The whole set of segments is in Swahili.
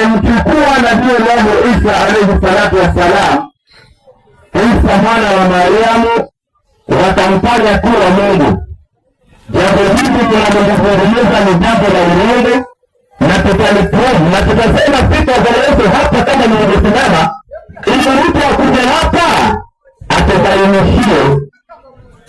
wamemchukua Nabii Allah Isa alayhi salatu wassalam, Isa mwana wa Mariamu, wakamfanya kuwa Mungu. Jambo hili tunalozungumza ni jambo la uongo, na tutaliprove na tutasema sifa za Yesu hapa kama nilivyosimama, ili mtu akuje hapa atabainishie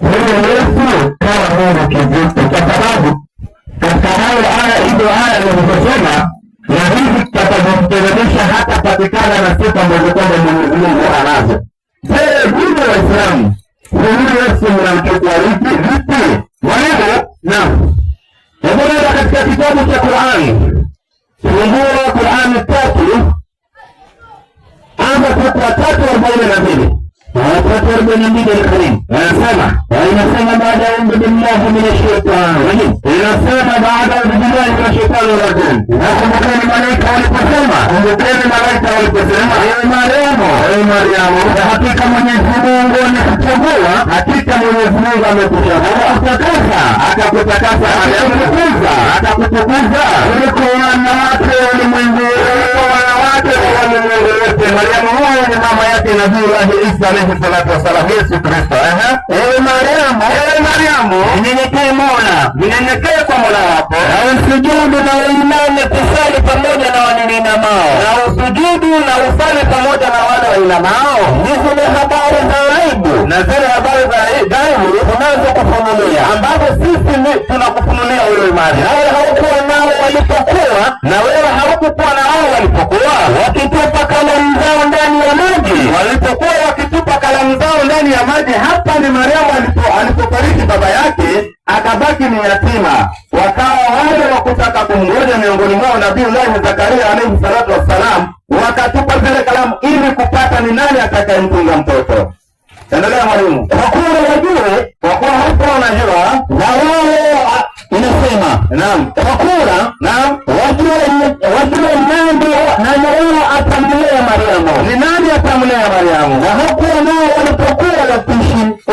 huyo Yesu kama Mungu kivipi, kwa sababu katika hizo aya nilizosoma na hizi tutakazoziteremsha hata patikana na sifa ambazo kwamba Mwenyezi Mungu anazo. Je, hivyo Waislamu, huyu Yesu mnamchukua vipi? Mwalimu, naam. Hebu katika kitabu cha Qur'ani, fungua Qur'ani 3, anza kutoka 3:42. 3:42 al-Karim. Inasema baada ya billahi minash shaitani rajim. Inasema baada ya billahi minash shaitani rajim. Nakumbukeni malaika waliposema, ewe Mariamu, hakika Mwenyezi Mungu amekuchagua, hakika Mwenyezi Mungu amekuchagua, akakutakasa, akakutukuza kuliko wanawake ulimwengu wote. Mariamu huyo ni mama yake Nabii Isa alayhi salatu wasalam, Yesu Kristo. Ewe Mariamu, ninyenyekee kwa Mola wako, na usujudu na uiname kusali pamoja na waninamao, na usujudu na usali pamoja na wale wainamao. Hizi ni habari za ghaibu, na zile habari za ghaibu tunazokufunulia, ambazo sisi tunakufunulia wewe Mariamu. Nawe haukuwa nao walipokuwa, na wewe haukuwa nao walipokuwa wakitupa kalamu zao ndani ya maji, walipokuwa wakitupa kalamu zao ndani ya maji. Hapa ni Mariamu alipofariki baba yake, akabaki ni yatima. Wakawa wale wa kutaka kumngoja miongoni mwao Nabii Zakaria alayhi salatu wassalam, wakatupa zile kalamu ili kupata ni nani atakayemtunga mtoto. Endelea mwalimu. Kwa kuwa wajue, kwa kuwa hapo wanajua, na wao inasema, naam, kwa kuwa naam, wajue nani wao atamlea Mariamu. Ni nani atamlea Mariamu? Na hakuwa nao walipokuwa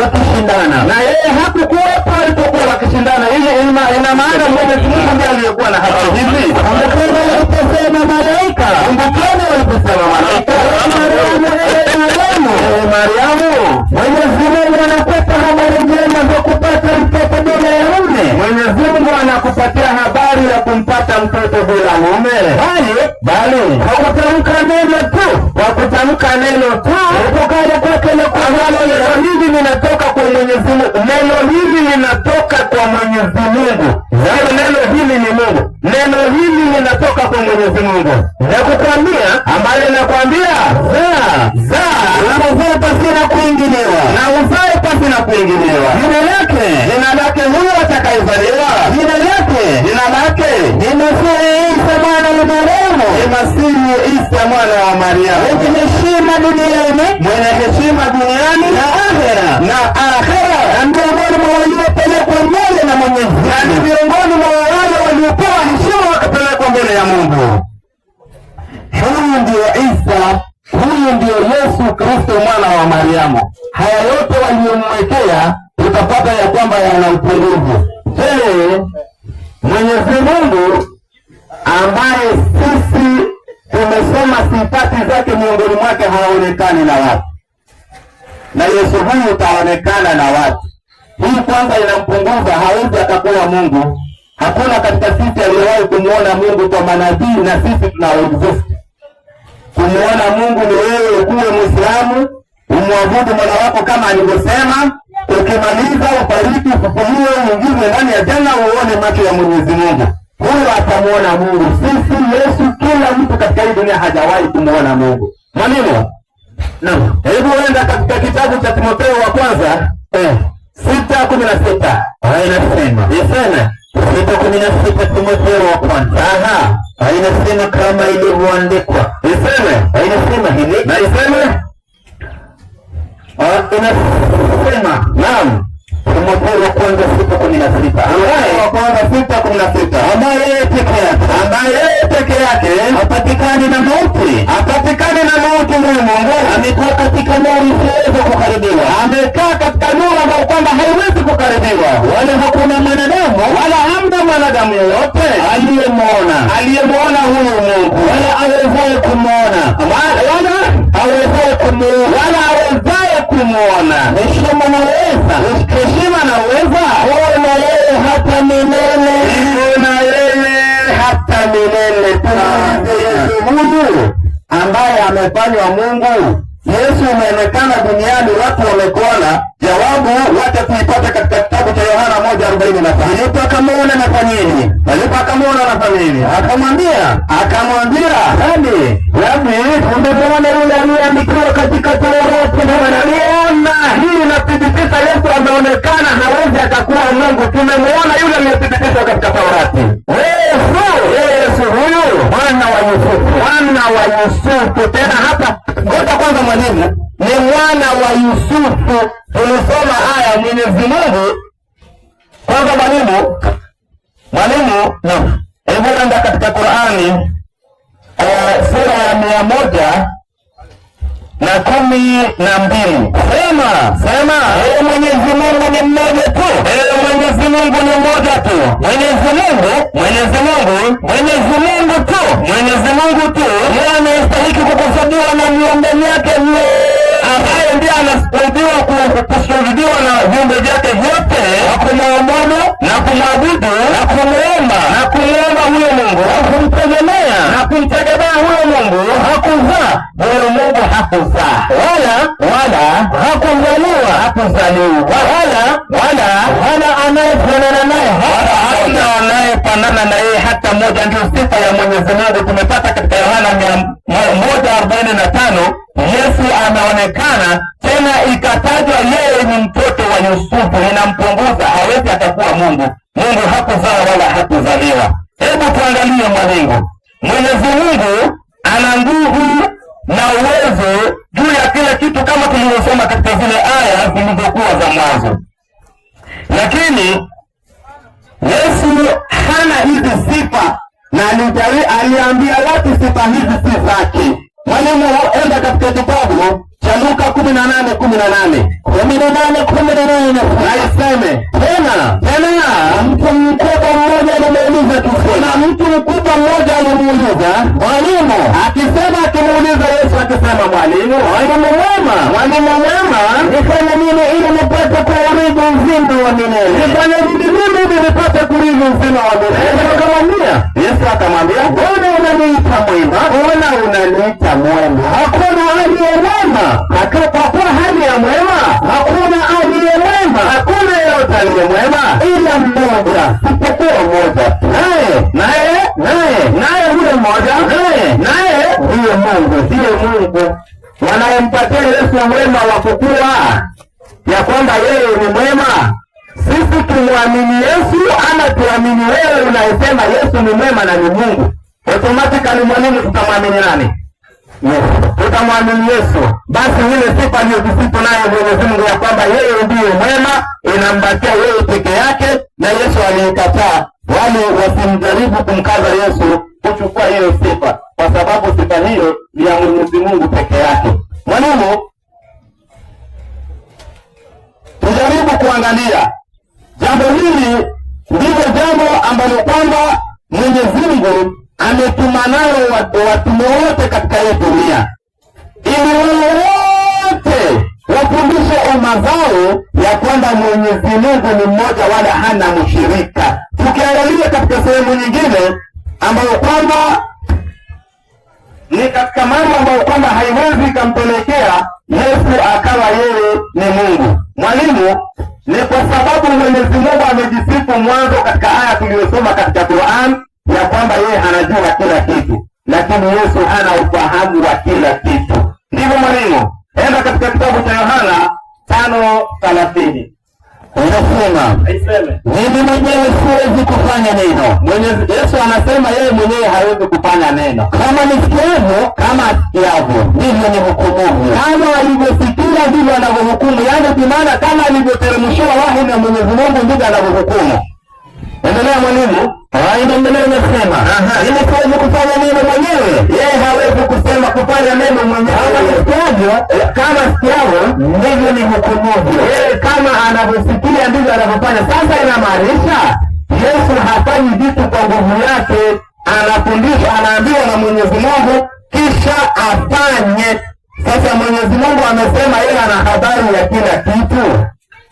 wakishindana, na yeye hakukuwa pale walipokuwa wakishindana. Hii ina maana Mwenyezi Mungu ndiye aliyekuwa na habari hizi. Kumbukeni waliposema malaika, Mariamu, Mwenyezi Mungu anakupa habari njema za kupata mtoto bila ya mume. Mwenyezi Mungu anakupatia habari ya kumpata mtoto bila mume. Bali hakutamka neno tu, hakutamka neno tu, ukaja kwake na kwa neno hili linatoka kwa Mwenyezi Mungu. Neno hili linatoka kwa Mwenyezi Mungu. Neno hili ni Mungu. Neno hili linatoka kwa Mwenyezi Mungu. Na kukwambia, ambaye nakwambia, uzaa pasi na kuingiliwa, na uzae pasi na kuingiliwa. Jina lake huyo atakayezaliwa, jina lake ni Masihi Isa mwana wa Mariamu. Ni Masihi Isa mwana wa Mariamu, mwenye heshima duniani na akhera, na miongoni mwa waliopelekwa mbele na Mwenyezi Mungu, na miongoni mwa wale waliopewa heshima wakapelekwa mbele ya Mungu. Huyu ndio Isa, huyu ndio Yesu Kristo mwana wa Mariamu. Haya yote waliomwekea tutapata ya kwamba yana upungufu. Je, Mwenyezi Mungu ambaye sisi tumesoma sifati zake miongoni mwake haonekani na watu, na Yesu huyu utaonekana na watu. Hii kwanza inampunguza, hawezi akakuwa Mungu. Hakuna katika sisi aliyewahi kumuona Mungu kwa manabii, na sisi tuna exist. Kumuona Mungu ni wewe ukuwe Muislamu, umwabudu Mola wako kama alivyosema, ukimaliza ufariki, ufufuliwe, uingie ndani ya janna, uone macho ya Mwenyezi Mungu. Huyo atamuona Mungu. Sisi Yesu, kila mtu katika hii dunia hajawahi kumuona Mungu. Mwalimu, naam, hebu enda katika kitabu cha Timotheo wa kwanza 6:16. Inasema 6:16 Timotheo wa kwanza. Inasema kama ilivyoandikwa. Inasema hivi. Na inasema naam, Timotheo wa kwanza 6:16. Ambaye yeye peke yake hapatikani na mauti huyu Mungu amekaa katika nuru isiweza kukaribiwa. Amekaa katika nuru ambayo kwamba haiwezi kukaribiwa, wala hakuna mwanadamu, wala hamna mwanadamu yoyote aliyemuona huyu Mungu, wala aweza Yesu huyu ambaye amefanywa Mungu. Yesu umeonekana duniani, watu wamekuona. Jawabu wacha tuipate katika kitabu cha Yohana 1:45. Filipo akamwona Nathanieli. Filipo akamwona Nathanieli. Akamwambia, Rabi, umeona yule aliyeandikiwa katika Torati na Manabii? Hii inathibitisha Yesu ameonekana, hawezi akakuwa Mungu. Tumemwona yule aliyethibitishwa katika Torati. Yesu huyu mwana wa Yusufu. Tena hapa ngoja kwanza, mwalimu ni mwana wa Yusufu. Tulisoma haya Mwenyezi Mungu kwanza. Mwalimu hebu enda katika Qur'ani sura ya 112. Sema Mwenyezi Mungu ni mmoja tu. Mwenyezi Mungu ni mmoja tu. Mwenyezi Mungu tu yeye anastahili kukusudiwa na miungu yake, ambaye ndiye anastahili kusujudiwa na viumbe vyake vyote, na kumwabudu na kumwomba huyo Mungu, na kumtegemea huyo Mungu. Hakuzaa huyo Mungu, wala hakuzaliwa, wala anayefanana naye, anayefanana na yeye hata mmoja. Ndio sifa ya Mwenyezi Mungu tumepata katika Yohana 1:45. Yesu ameonekana tena, ikatajwa yeye ni mtoto wa Yusufu. Inampunguza, hawezi atakuwa Mungu. Mungu hakuzaa wala hakuzaliwa. Hebu tuangalie mwalimu. Mwenyezi Mungu ana nguvu na uwezo juu ya kila kitu, kama tulivyosoma katika zile aya zilizokuwa za mwanzo. Lakini Yesu hana hizi sifa, na aliambia watu sifa hizi si zake. Mwalimu, enda katika kitabu cha Luka 18:18. Naiseme tena, mtu mkubwa mmoja alimuuliza mwalimu, akimuuliza Yesu akisema, mwalimu mwema, nifanye nini ili nipate kuurithi uzima wa milele? Yesu akamwambia, mbona unaniita mwema? Hakuna aliye mwema. Kwa hali ya mwema hakuna aliye mwema. Hakuna yeyote aliye mwema ila mmoja, isipokuwa mmoja. Naye huyo mmoja, naye huyo Mungu. Ndiye Mungu wanayempatia Yesu mwema wa kukua ya kwamba yeye ni mwema. Sisi tumwamini Yesu ama tuamini wewe unayesema Yesu ni mwema na ni Mungu? Automatically mwamini, tutamwamini nani? Yesu. Tutamwamini Yesu. Basi ile sifa aliyosifu naye Mwenyezi Mungu ya kwamba yeye ndiye mwema, inambakia yeye peke yake, na Yesu alikataa wale wasimjaribu kumkaza Yesu kuchukua hiyo sifa, kwa sababu sifa hiyo ni ya Mwenyezi Mungu peke yake. Mwalimu, tujaribu kuangalia jambo hili. Ndilo jambo ambalo kwamba Mwenyezi Mungu ametuma nayo watume wote katika hii dunia, ili wale wote wafundishe umma zao ya kwamba Mwenyezi Mungu ni mmoja, wala hana mshirika. Tukiangalia katika sehemu nyingine ambayo kwamba ni katika mambo ambayo kwamba haiwezi kampelekea Yesu akawa yeye ni Mungu. Mwalimu, ni kwa sababu Mwenyezi Mungu amejisifu mwanzo katika aya tuliyosoma katika Qur'an ya kwamba yeye anajua kila kitu, lakini Yesu hana ufahamu wa kila kitu. Ndivyo mwalimu. Enda katika kitabu cha Yohana 5:30. Unasema, mimi mwenyewe siwezi kufanya neno. Yesu anasema yeye mwenyewe hawezi kufanya neno. Kama asikiavyo ndivyo ni hukumu. Kama alivyosikia ndivyo anavyohukumu. Yaani bimaana kama alivyoteremshiwa wahi na Mwenyezi Mungu ndivyo anavyohukumu. Endelea mwalimu. Endelea nasema, ili siwezi kufanya neno mwenyewe. Yeye hawezi kusema kufanya neno mwenyewe. Kama asikiavyo ndivyo ni hukumu. Yeye kama anavyosikia ndivyo anavyofanya. Sasa inamaanisha Yesu hafanyi vitu kwa nguvu yake, anafundisha, anaambiwa na Mwenyezi Mungu kisha afanye. Sasa Mwenyezi Mungu amesema yeye ana habari ya kila kitu.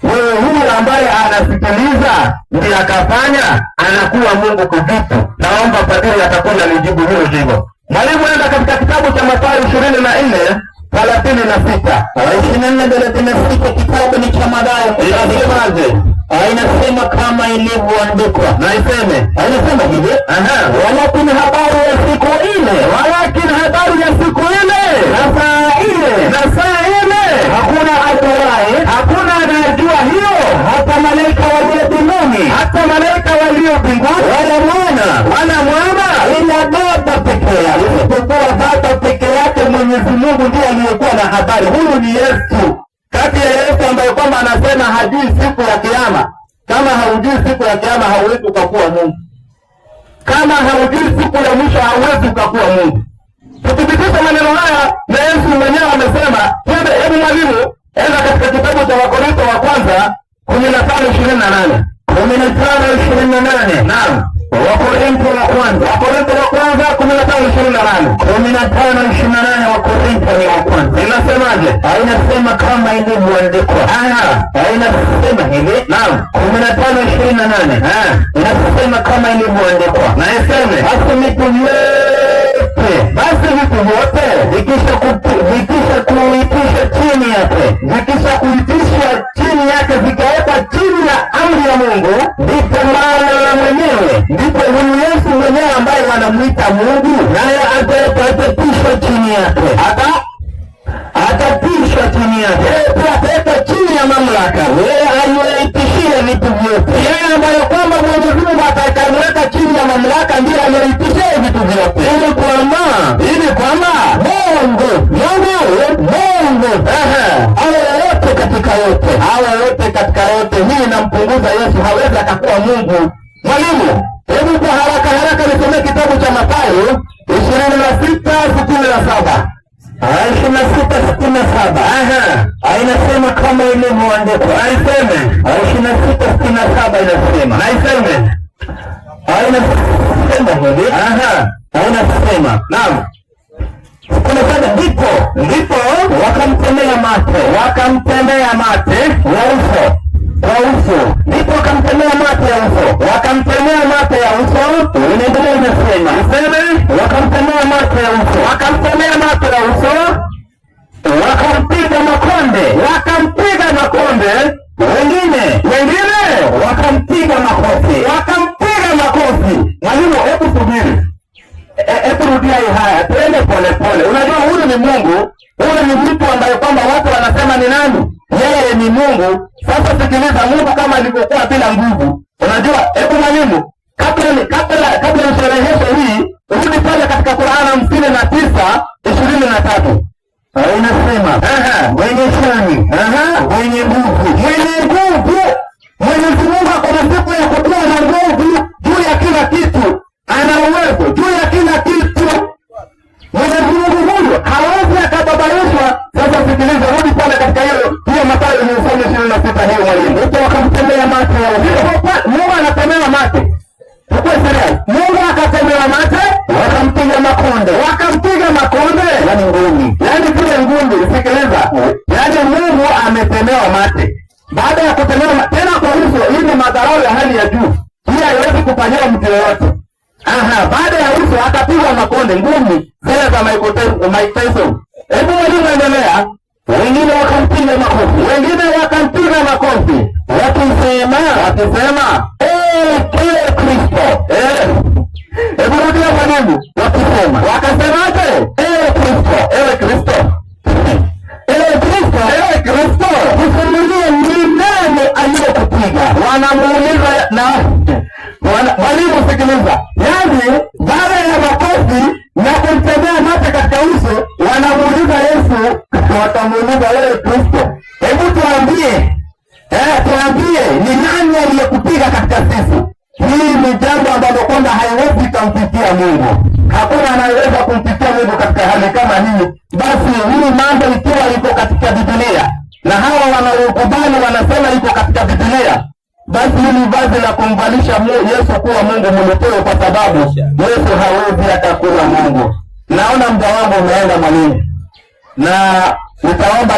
wewe huyu ambaye anasikiliza ndiye akafanya, anakuwa Mungu kuvitu. Naomba padri atakwenda nijibu hilo hilo. Mwalimu, enda katika kitabu cha Mathayo 24:36. 24:36 kitabu ni cha Mathayo. Inasemaje? Inasema kama ilivyoandikwa. Na inasema hivi, walakini habari ya siku ile, na saa ile hakuna ajuaye, hakuna anayejua hiyo, hata malaika walio mbinguni, wala mwana, ila Baba pekee yake. Isipokuwa Baba pekee yake, Mwenyezi Mungu ndiye aliyekuwa na habari. Huyu ni Yesu. Kati ya Yesu ambaye kwamba anasema hajui siku ya kiyama. Kama haujui siku ya kiyama, hauwezi ukakuwa Mungu. Kama haujui siku ya mwisho, hauwezi ukakuwa Mungu. Tuthibitisha maneno haya na Yesu mwenyewe amesema. Hebu mwalimu, enda katika kitabu cha Wakorintho wa kwanza 15:28. 15:28. Naam. Wakorintho wa kwanza 15:28. 15:28 Wakorintho wa kwanza. Inasemaje? Inasema kama ilivyoandikwa. Inasema hivi. Naam. 15:28. Inasema kama ilivyoandikwa. Na iseme, basi vitu vyote vikisha kuitisha chini yake vikawekwa chini ya amri ya Mungu, ndipo maana mwenyewe, ndipo huyu Yesu mwenyewe ambaye wanamuita Mungu, naye atatishwa chini yake. Atapishwa chini yake. Atawekwa chini ya mamlaka. Yeye aliyeitishia vitu vyote. Yeye ambaye kwamba Mwenyezi Mungu atamweka chini ya mamlaka ndiye aliyeitishia vitu vyote. Ili kwamba Mungu awe yote katika yote. Hii inampunguza Yesu, hawezi akakuwa Mungu. Mwalimu, hebu kwa haraka nisomee kitabu cha Mathayo 26:67. 26:67. Inasema kama ilivyoandikwa. 26:67 inasema. Inasema hivi. Inasema. Naam. Kunasema ndipo wakamtemea mate ya uso. Ndipo wakamtemea mate ya uso. Inaendelea inasema. Wakamtemea mate ya uso. Wakampiga makonde. Wengine wakampiga makofi. Mwalimu, hebu subiri. Rudia haya, tuende pole. Unajua huyu ni Mungu, huyu ni mtu ambaye kwamba watu wanasema ni nani? Yeye ni Mungu. Sasa sikiliza, Mungu kama alivyokuwa bila nguvu. Unajua, hebu mwalimu, kabla ushereheshe hii, urudi pale katika Qur'an 59:23. Inasema, mwenye shani, mwenye nguvu. Mwenyezi Mungu akona siku ya kutoa na nguvu juu ya kila kitu. Ana uwezo juu ya kila kitu. Mwenyezi Mungu huyo hawezi akababaishwa. Sasa sikiliza, rudi pale katika hiyo Mathayo 26 hiyo mwalimu. Wote wakamtemea mate ya uso. Mungu anatemea mate. Tukue serious. Mungu akatemea mate, wakampiga makonde. Yaani ngumi. Yaani kile ngumi, sikiliza. Yaani Mungu ametemewa mate. Baada ya kutemewa tena kwa uso, hii ni madharau ya hali ya juu. Hii haiwezi kufanyiwa mtu yeyote. Baada ya uso akapigwa makonde, ngumi zile za Mike Tyson. Hebu mwalimu endelea. Wengine wakampiga makofi. Wakisema, Kristo. Hebu rudia mwalimu. Wakasemaje? Kristo. Kusimulie ni nani aliyekupiga? Wanamuuliza na mwalimu, sikiliza. Yaani baada ya makofi na kumtemea mate katika uso, wanamuuliza Yesu, watamuuliza wewe Kristo, hebu tuambie ni nani aliyekupiga katika sisi? Hii ni jambo ambalo kwamba haiwezi kumpitia Mungu. Hakuna anayeweza kumpitia Mungu katika hali kama hii. Basi hii mambo ikiwa iko katika Biblia na hawa wanaokubali wanasema iko katika Biblia, basi hili vazi la kumvalisha Yesu kuwa Mungu mleteo, kwa sababu Yesu hawezi atakuwa Mungu. Naona muda wangu umeenda mwalimu, na nitaomba